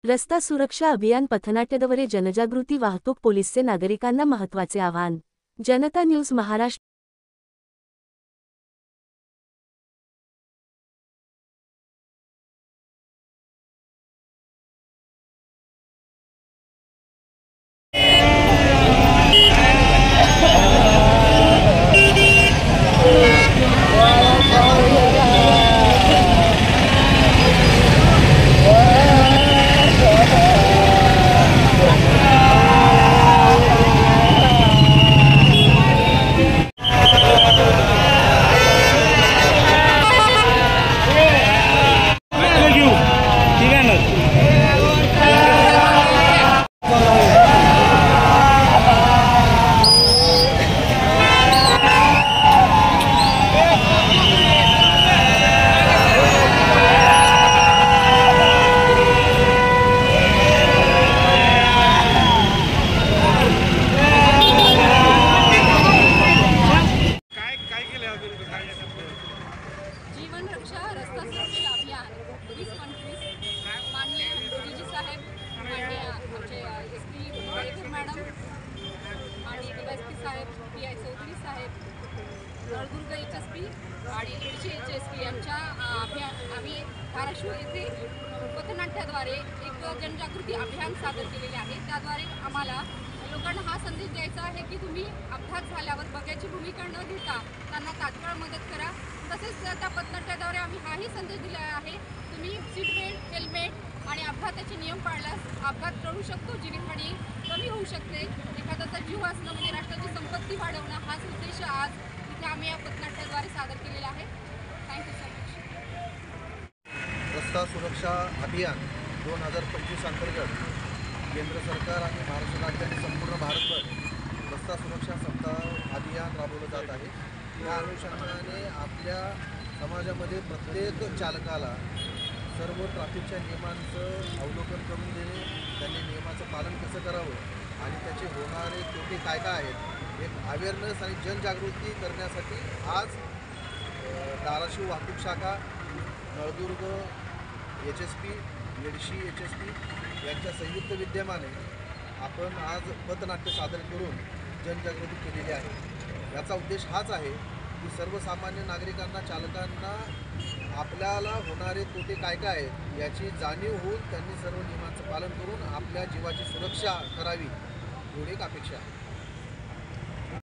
रस्ता सुरक्षा अभियान पथनाट्याद्वारे जनजागृती वाहतूक पोलीसचे नागरिकांना महत्त्वाचे आवाहन। जनता न्यूज महाराष्ट्र। जीवन रक्षा रस्ता सुरक्षा अभियान 2025 माननीय डीजी साहेब, माननीय आमचे SP वाडेकर मॅडम, माननीय DSP साहेब, PI चौधरी साहेब, नळदुर्ग HSP आणि इडचे HSP यांच्या आम्ही धाराशिव येथे पथनाट्याद्वारे एक जनजागृती अभियान सादर केलेले आहे। त्याद्वारे आम्हाला लोकांना हा संदेश द्यायचा आहे की तुम्ही अपघात झाल्यावर बघ्याची भूमिका न घेता त्यांना तात्काळ मदत करा। तसेच त्या पथनाट्याद्वारे आम्ही हाही संदेश दिला आहे, तुम्ही सीट बेल्ट, हेल्मेट आणि अपघाताचे नियम पाळल्यास अपघात टळू शकतो, जीवितहानी कमी होऊ शकते। एखाद्याचा जीव वाचणं म्हणजे राष्ट्राची संपत्ती वाढवणं हाच उद्देश आज इथे आम्ही या पथनाट्याद्वारे सादर केलेला आहे। Thank you so much. रस्ता सुरक्षा अभियान 2025 अंतर्गत केंद्र सरकार आणि महाराष्ट्र राज्य आणि संपूर्ण भारतभर रस्ता सुरक्षा सप्ताह अभियान राबवलं जात आहे। या अनुषंगाने आपल्या समाजामध्ये प्रत्येक चालकाला सर्व ट्रॅफिकच्या नियमांचं अवलोकन करून देणे, त्यांनी नियमाचं पालन कसं करावं आणि त्याचे होणारे तोटे काय काय आहेत, एक अवेअरनेस आणि जनजागृती करण्यासाठी आज धाराशिव वाहतूक शाखा, नळदुर्ग HSP, येडशी HSP यांच्या संयुक्त विद्यमाने आपण आज पथनाट्य सादर करून जनजागृती केलेली आहे। याचा उद्देश हाच आहे की सर्वसामान्य नागरिकांना, चालकांना आपल्याला होणारे तोटे काय काय आहेत याची जाणीव होऊन त्यांनी सर्व नियमांचं पालन करून आपल्या जीवाची सुरक्षा करावी एवढी एक अपेक्षा आहे।